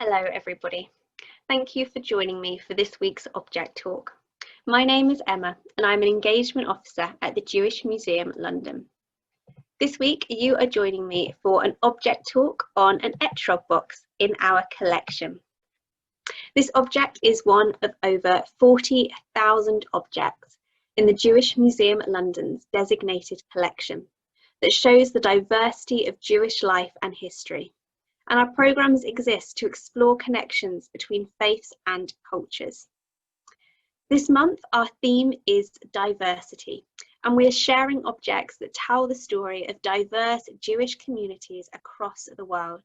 Hello everybody. Thank you for joining me for this week's Object Talk. My name is Emma and I'm an Engagement Officer at the Jewish Museum London. This week you are joining me for an Object Talk on an Etrog box in our collection. This object is one of over 40,000 objects in the Jewish Museum London's designated collection that shows the diversity of Jewish life and history. And our programmes exist to explore connections between faiths and cultures. This month, our theme is diversity, and we are sharing objects that tell the story of diverse Jewish communities across the world.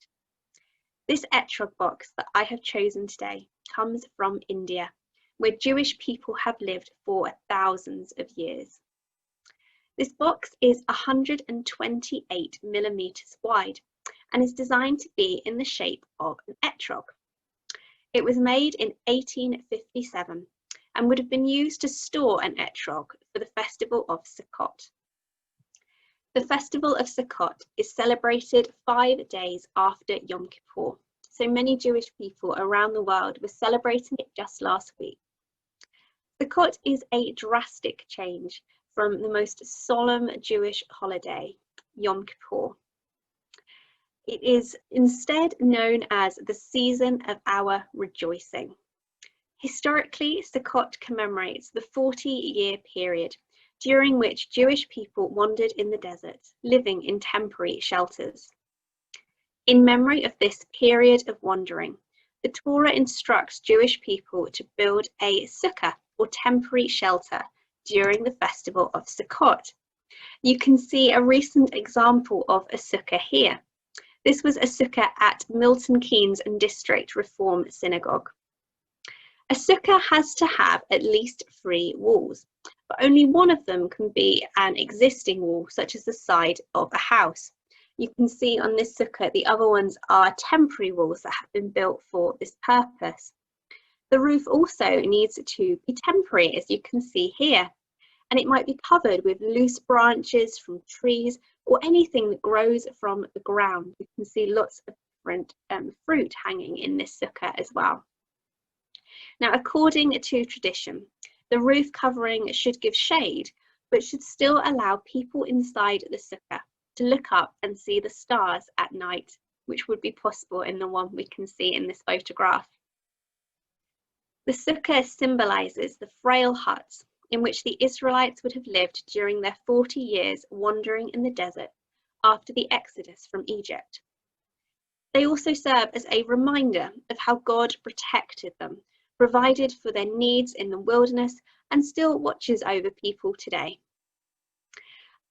This Etrog box that I have chosen today comes from India, where Jewish people have lived for thousands of years. This box is 128 millimetres wide, and is designed to be in the shape of an etrog. It was made in 1857 and would have been used to store an etrog for the festival of Sukkot. The festival of Sukkot is celebrated 5 days after Yom Kippur, so many Jewish people around the world were celebrating it just last week. Sukkot is a drastic change from the most solemn Jewish holiday, Yom Kippur. It is instead known as the season of our rejoicing. Historically, Sukkot commemorates the 40-year period during which Jewish people wandered in the desert, living in temporary shelters. In memory of this period of wandering, the Torah instructs Jewish people to build a sukkah, or temporary shelter, during the festival of Sukkot. You can see a recent example of a sukkah here. This was a sukkah at Milton Keynes and District Reform Synagogue. A sukkah has to have at least 3 walls, but only one of them can be an existing wall, such as the side of a house. You can see on this sukkah the other ones are temporary walls that have been built for this purpose. The roof also needs to be temporary, as you can see here, and it might be covered with loose branches from trees or anything that grows from the ground. You can see lots of different fruit hanging in this sukkah as well. Now, according to tradition, the roof covering should give shade, but should still allow people inside the sukkah to look up and see the stars at night, which would be possible in the one we can see in this photograph. The sukkah symbolises the frail huts in which the Israelites would have lived during their 40 years wandering in the desert after the Exodus from Egypt. They also serve as a reminder of how God protected them, provided for their needs in the wilderness, and still watches over people today.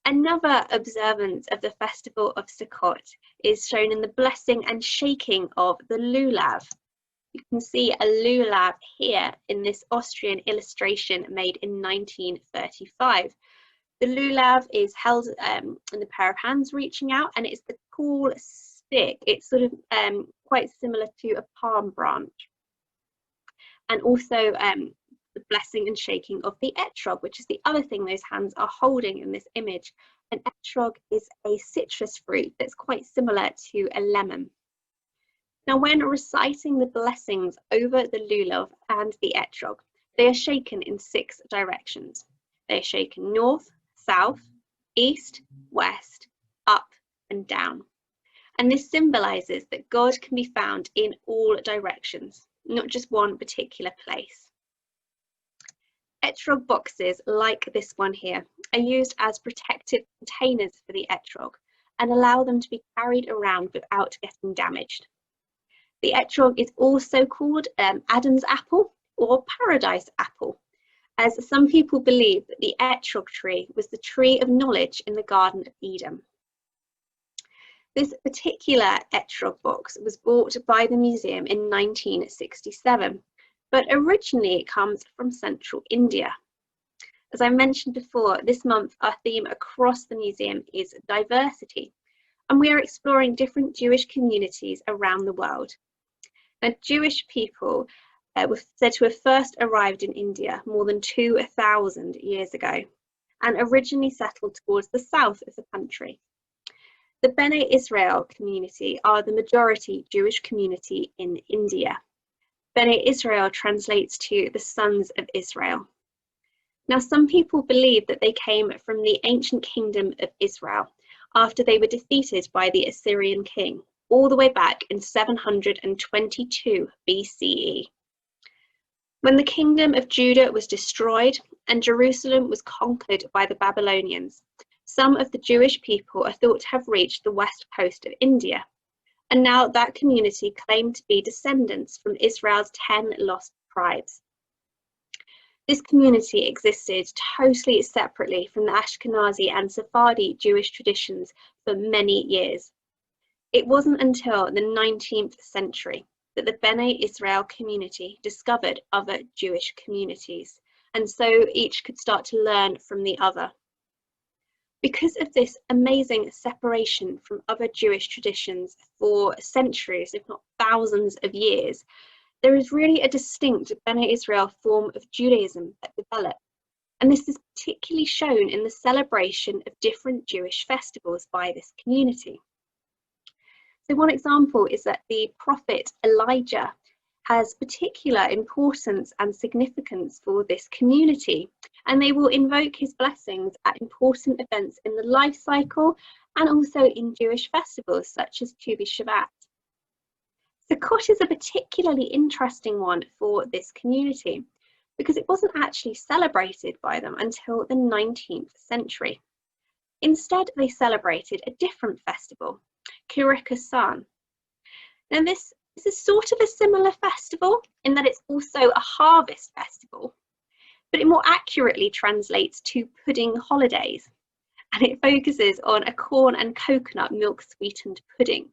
Another observance of the festival of Sukkot is shown in the blessing and shaking of the lulav. You can see a lulav here in this Austrian illustration made in 1935. The lulav is held in a pair of hands reaching out, and it's the cool stick. It's sort of quite similar to a palm branch. And also the blessing and shaking of the etrog, which is the other thing those hands are holding in this image. An etrog is a citrus fruit that's quite similar to a lemon. Now, when reciting the blessings over the lulav and the etrog, they are shaken in 6 directions. They are shaken north, south, east, west, up and down. And this symbolises that God can be found in all directions, not just one particular place. Etrog boxes like this one here are used as protective containers for the etrog and allow them to be carried around without getting damaged. The etrog is also called Adam's apple or paradise apple, as some people believe that the etrog tree was the tree of knowledge in the Garden of Eden. This particular etrog box was bought by the museum in 1967, but originally it comes from central India. As I mentioned before, this month our theme across the museum is diversity, and we are exploring different Jewish communities around the world. Now, Jewish people were said to have first arrived in India more than 2,000 years ago and originally settled towards the south of the country. The Bene Israel community are the majority Jewish community in India. Bene Israel translates to the sons of Israel. Now, some people believe that they came from the ancient kingdom of Israel after they were defeated by the Assyrian king, all the way back in 722 BCE. When the kingdom of Judah was destroyed and Jerusalem was conquered by the Babylonians, some of the Jewish people are thought to have reached the west coast of India, and now that community claimed to be descendants from Israel's 10 lost tribes. This community existed totally separately from the Ashkenazi and Sephardi Jewish traditions for many years. It wasn't until the 19th century that the Bene Israel community discovered other Jewish communities, and so each could start to learn from the other. Because of this amazing separation from other Jewish traditions for centuries, if not thousands of years, there is really a distinct Bene Israel form of Judaism that developed, and this is particularly shown in the celebration of different Jewish festivals by this community. So one example is that the prophet Elijah has particular importance and significance for this community, and they will invoke his blessings at important events in the life cycle and also in Jewish festivals such as Tu B'Shavat. Sukkot is a particularly interesting one for this community because it wasn't actually celebrated by them until the 19th century. Instead, they celebrated a different festival, Kirikusan. Now this is sort of a similar festival in that it's also a harvest festival, but it more accurately translates to pudding holidays, and it focuses on a corn and coconut milk sweetened pudding.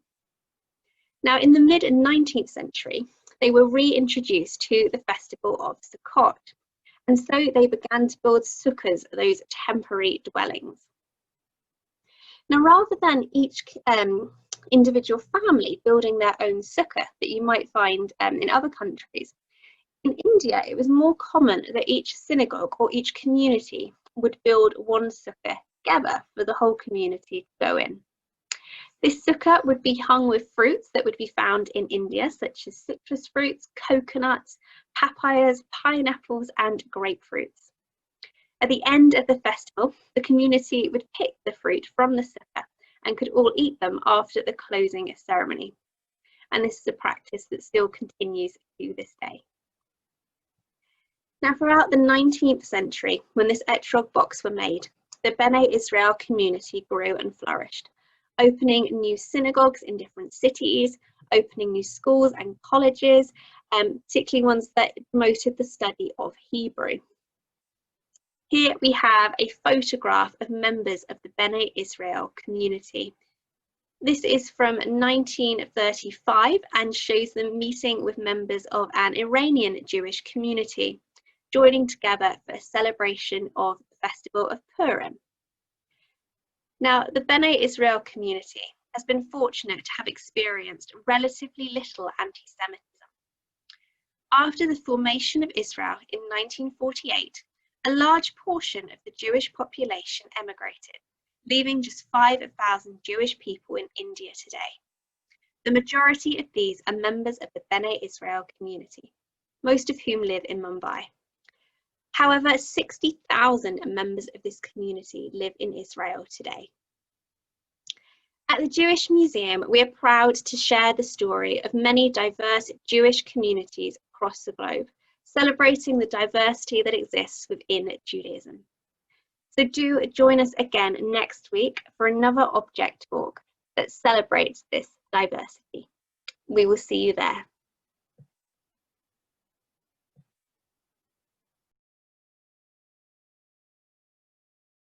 Now in the mid-19th century, they were reintroduced to the festival of Sukkot, and so they began to build sukkahs, those temporary dwellings. Now rather than each individual family building their own sukkah that you might find in other countries, in India it was more common that each synagogue or each community would build one sukkah together for the whole community to go in. This sukkah would be hung with fruits that would be found in India, such as citrus fruits, coconuts, papayas, pineapples, and grapefruits. At the end of the festival, the community would pick the fruit from the sukkah and could all eat them after the closing ceremony. And this is a practice that still continues to this day. Now, throughout the 19th century, when this etrog box were made, the Bene Israel community grew and flourished, opening new synagogues in different cities, opening new schools and colleges, particularly ones that promoted the study of Hebrew. Here we have a photograph of members of the Bene Israel community. This is from 1935 and shows them meeting with members of an Iranian Jewish community, joining together for a celebration of the festival of Purim. Now, the Bene Israel community has been fortunate to have experienced relatively little anti-Semitism. After the formation of Israel in 1948, a large portion of the Jewish population emigrated, leaving just 5,000 Jewish people in India today. The majority of these are members of the Bene Israel community, most of whom live in Mumbai. However, 60,000 members of this community live in Israel today. At the Jewish Museum, we are proud to share the story of many diverse Jewish communities across the globe, celebrating the diversity that exists within Judaism. So do join us again next week for another object talk that celebrates this diversity. We will see you there.